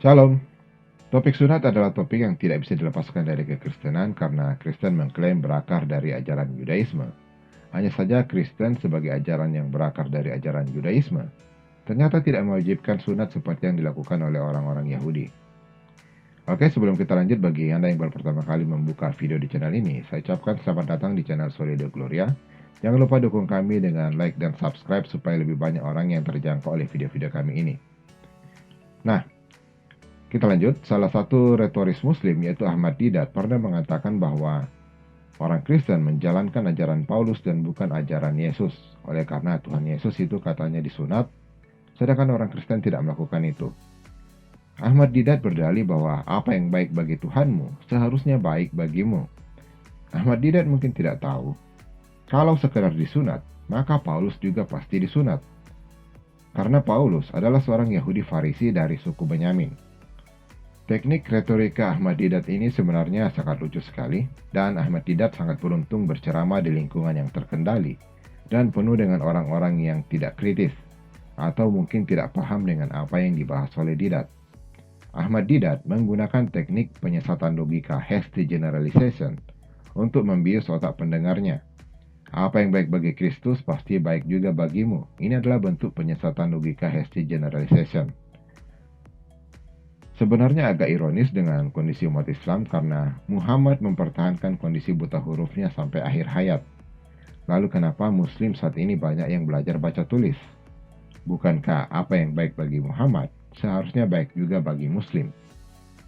Shalom. Topik sunat adalah topik yang tidak bisa dilepaskan dari kekristenan karena Kristen mengklaim berakar dari ajaran Yudaisme. Hanya saja Kristen sebagai ajaran yang berakar dari ajaran Yudaisme ternyata tidak mewajibkan sunat seperti yang dilakukan oleh orang-orang Yahudi. Oke, sebelum kita lanjut, bagi Anda yang baru pertama kali membuka video di channel ini, saya ucapkan selamat datang di channel Solido Gloria. Jangan lupa dukung kami dengan like dan subscribe supaya lebih banyak orang yang terjangkau oleh video-video kami ini. Nah, kita lanjut. Salah satu retoris muslim yaitu Ahmad Didat pernah mengatakan bahwa orang Kristen menjalankan ajaran Paulus dan bukan ajaran Yesus. Oleh karena Tuhan Yesus itu katanya disunat, sedangkan orang Kristen tidak melakukan itu. Ahmad Didat berdalih bahwa apa yang baik bagi Tuhanmu seharusnya baik bagimu. Ahmad Didat mungkin tidak tahu, kalau sekedar disunat, maka Paulus juga pasti disunat. Karena Paulus adalah seorang Yahudi Farisi dari suku Benyamin. Teknik retorika Ahmad Didat ini sebenarnya sangat lucu sekali, dan Ahmad Didat sangat beruntung berceramah di lingkungan yang terkendali dan penuh dengan orang-orang yang tidak kritis, atau mungkin tidak paham dengan apa yang dibahas oleh Didat. Ahmad Didat menggunakan teknik penyesatan logika hasty generalization untuk membius otak pendengarnya. Apa yang baik bagi Kristus pasti baik juga bagimu. Ini adalah bentuk penyesatan logika hasty generalization. Sebenarnya agak ironis dengan kondisi umat Islam karena Muhammad mempertahankan kondisi buta hurufnya sampai akhir hayat. Lalu kenapa Muslim saat ini banyak yang belajar baca tulis? Bukankah apa yang baik bagi Muhammad seharusnya baik juga bagi Muslim?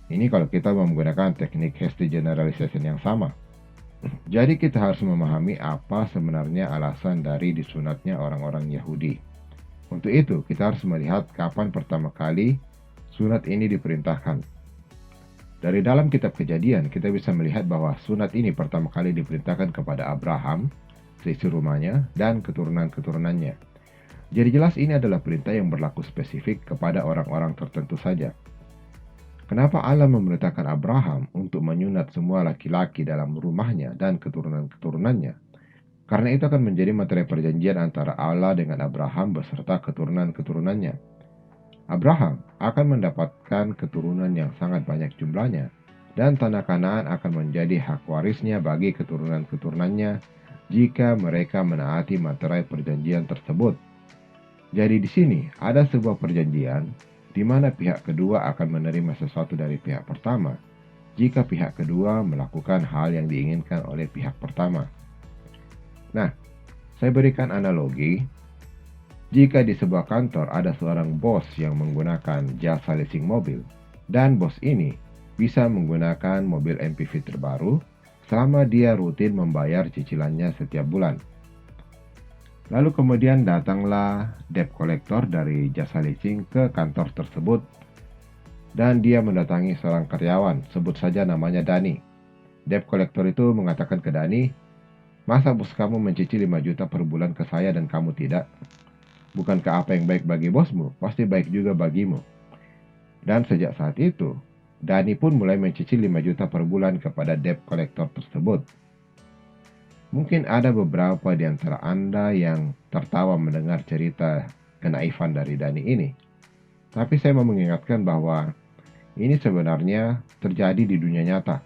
Ini kalau kita menggunakan teknik hasty generalization yang sama. Jadi kita harus memahami apa sebenarnya alasan dari disunatnya orang-orang Yahudi. Untuk itu kita harus melihat kapan pertama kali sunat ini diperintahkan. Dari dalam kitab Kejadian, kita bisa melihat bahwa sunat ini pertama kali diperintahkan kepada Abraham, seisi rumahnya, dan keturunan-keturunannya. Jadi jelas ini adalah perintah yang berlaku spesifik kepada orang-orang tertentu saja. Kenapa Allah memerintahkan Abraham untuk menyunat semua laki-laki dalam rumahnya dan keturunan-keturunannya? Karena itu akan menjadi materi perjanjian antara Allah dengan Abraham beserta keturunan-keturunannya. Abraham akan mendapatkan keturunan yang sangat banyak jumlahnya, dan tanah Kanaan akan menjadi hak warisnya bagi keturunan-keturunannya jika mereka menaati materai perjanjian tersebut. Jadi di sini ada sebuah perjanjian di mana pihak kedua akan menerima sesuatu dari pihak pertama jika pihak kedua melakukan hal yang diinginkan oleh pihak pertama. Nah, saya berikan analogi. Jika di sebuah kantor ada seorang bos yang menggunakan jasa leasing mobil, dan bos ini bisa menggunakan mobil MPV terbaru selama dia rutin membayar cicilannya setiap bulan. Lalu kemudian datanglah debt collector dari jasa leasing ke kantor tersebut, dan dia mendatangi seorang karyawan, sebut saja namanya Dani. Debt collector itu mengatakan ke Dani, "Masa bos kamu mencicil 5 juta per bulan ke saya dan kamu tidak? Bukankah apa yang baik bagi bosmu pasti baik juga bagimu?" Dan sejak saat itu, Dani pun mulai mencicil 5 juta per bulan kepada debt collector tersebut. Mungkin ada beberapa di antara Anda yang tertawa mendengar cerita kenaifan dari Dani ini. Tapi saya mau mengingatkan bahwa ini sebenarnya terjadi di dunia nyata.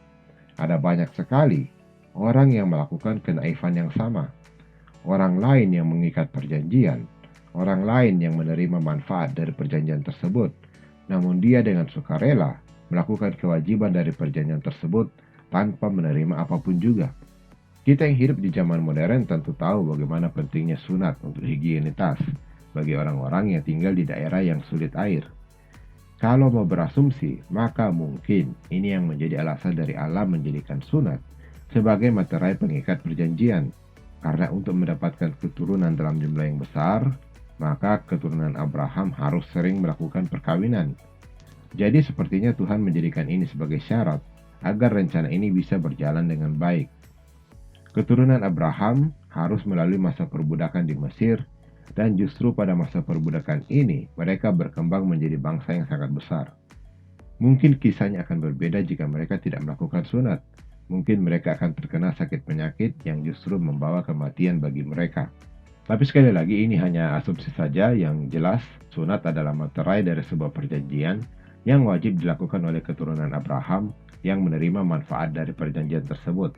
Ada banyak sekali orang yang melakukan kenaifan yang sama. Orang lain yang mengikat perjanjian, orang lain yang menerima manfaat dari perjanjian tersebut, namun dia dengan sukarela melakukan kewajiban dari perjanjian tersebut tanpa menerima apapun juga. Kita yang hidup di zaman modern tentu tahu bagaimana pentingnya sunat untuk higienitas bagi orang-orang yang tinggal di daerah yang sulit air. Kalau mau berasumsi, maka mungkin ini yang menjadi alasan dari Allah menjadikan sunat sebagai materai pengikat perjanjian. Karena untuk mendapatkan keturunan dalam jumlah yang besar, maka keturunan Abraham harus sering melakukan perkawinan. Jadi sepertinya Tuhan menjadikan ini sebagai syarat agar rencana ini bisa berjalan dengan baik. Keturunan Abraham harus melalui masa perbudakan di Mesir, dan justru pada masa perbudakan ini mereka berkembang menjadi bangsa yang sangat besar. Mungkin kisahnya akan berbeda jika mereka tidak melakukan sunat. Mungkin mereka akan terkena sakit penyakit yang justru membawa kematian bagi mereka. Tapi sekali lagi ini hanya asumsi saja. Yang jelas sunat adalah materai dari sebuah perjanjian yang wajib dilakukan oleh keturunan Abraham yang menerima manfaat dari perjanjian tersebut.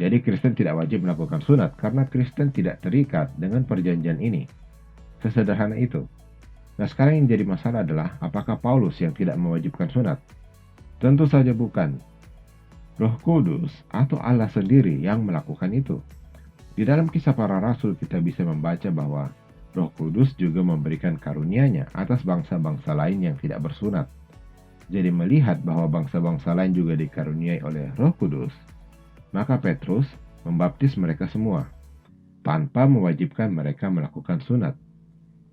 Jadi Kristen tidak wajib melakukan sunat karena Kristen tidak terikat dengan perjanjian ini. Sesederhana itu. Nah, sekarang yang jadi masalah adalah apakah Paulus yang tidak mewajibkan sunat? Tentu saja bukan. Roh Kudus atau Allah sendiri yang melakukan itu. Di dalam Kisah Para Rasul kita bisa membaca bahwa Roh Kudus juga memberikan karunia-Nya atas bangsa-bangsa lain yang tidak bersunat. Jadi melihat bahwa bangsa-bangsa lain juga dikaruniai oleh Roh Kudus, maka Petrus membaptis mereka semua tanpa mewajibkan mereka melakukan sunat.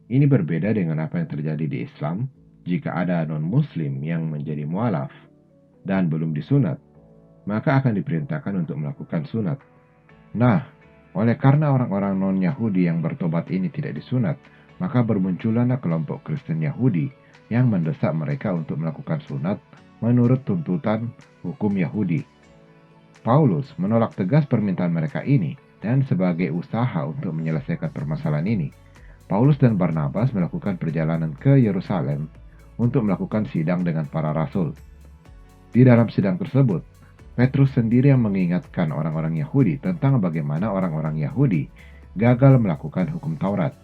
Ini berbeda dengan apa yang terjadi di Islam jika ada non-muslim yang menjadi mualaf dan belum disunat, maka akan diperintahkan untuk melakukan sunat. Nah, oleh karena orang-orang non-Yahudi yang bertobat ini tidak disunat, maka bermunculanlah kelompok Kristen Yahudi yang mendesak mereka untuk melakukan sunat menurut tuntutan hukum Yahudi. Paulus menolak tegas permintaan mereka ini, dan sebagai usaha untuk menyelesaikan permasalahan ini, Paulus dan Barnabas melakukan perjalanan ke Yerusalem untuk melakukan sidang dengan para rasul. Di dalam sidang tersebut, Petrus sendiri yang mengingatkan orang-orang Yahudi tentang bagaimana orang-orang Yahudi gagal melakukan hukum Taurat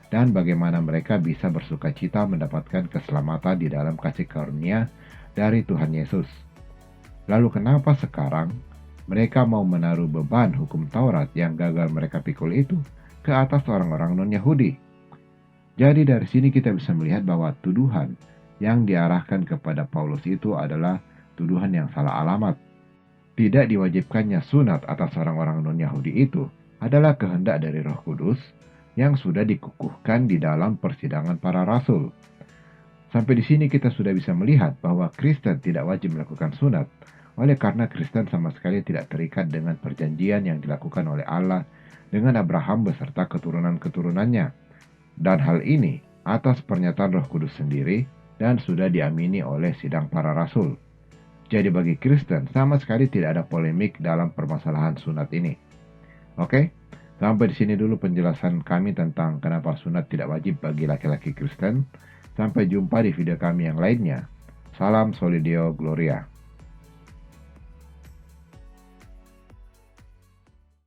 dan bagaimana mereka bisa bersukacita mendapatkan keselamatan di dalam kasih karunia dari Tuhan Yesus. Lalu kenapa sekarang mereka mau menaruh beban hukum Taurat yang gagal mereka pikul itu ke atas orang-orang non-Yahudi? Jadi dari sini kita bisa melihat bahwa tuduhan yang diarahkan kepada Paulus itu adalah tuduhan yang salah alamat. Tidak diwajibkannya sunat atas orang-orang non-Yahudi itu adalah kehendak dari Roh Kudus yang sudah dikukuhkan di dalam persidangan para rasul. Sampai di sini kita sudah bisa melihat bahwa Kristen tidak wajib melakukan sunat, oleh karena Kristen sama sekali tidak terikat dengan perjanjian yang dilakukan oleh Allah dengan Abraham beserta keturunan-keturunannya. Dan hal ini atas pernyataan Roh Kudus sendiri dan sudah diamini oleh sidang para rasul. Jadi bagi Kristen sama sekali tidak ada polemik dalam permasalahan sunat ini. Oke, sampai di sini dulu penjelasan kami tentang kenapa sunat tidak wajib bagi laki-laki Kristen. Sampai jumpa di video kami yang lainnya. Salam Solideo Gloria.